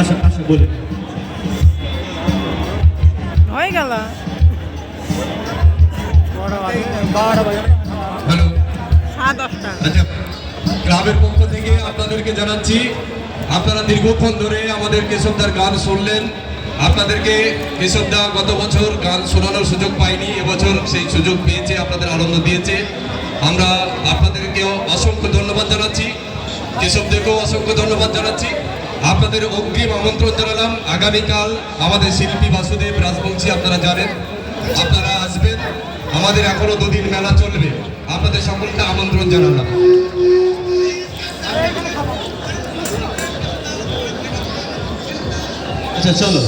আশা আশা বলে হয়ে গেল। হ্যালো, 10:30। আচ্ছা, ক্লাবের পক্ষ থেকে আপনাদেরকে জানাচ্ছি, আপনারা দীর্ঘক্ষণ ধরে আমাদের কেশবদার গান শুনলেন। আপনাদেরকে কেশবদা গত বছর গান শোনানোর সুযোগ পাইনি, এবছর সেই সুযোগ পেয়েছে, আপনাদের আনন্দ দিয়েছে। আমরা আপনাদেরকেও অসংখ্য ধন্যবাদ জানাচ্ছি, কেশবদেরকেও অসংখ্য ধন্যবাদ জানাচ্ছি। আপনাদের অগ্রিম আমন্ত্রণ জানালাম, আগামীকাল আমাদের শিল্পী বাসুদেব রাজবংশী আপনারা জানেন, আপনারা আসবেন। আমাদের এখনো 2 দিন মেলা চলবে, আপনাদের সকলকে আমন্ত্রণ জানালাম। আচ্ছা চলো।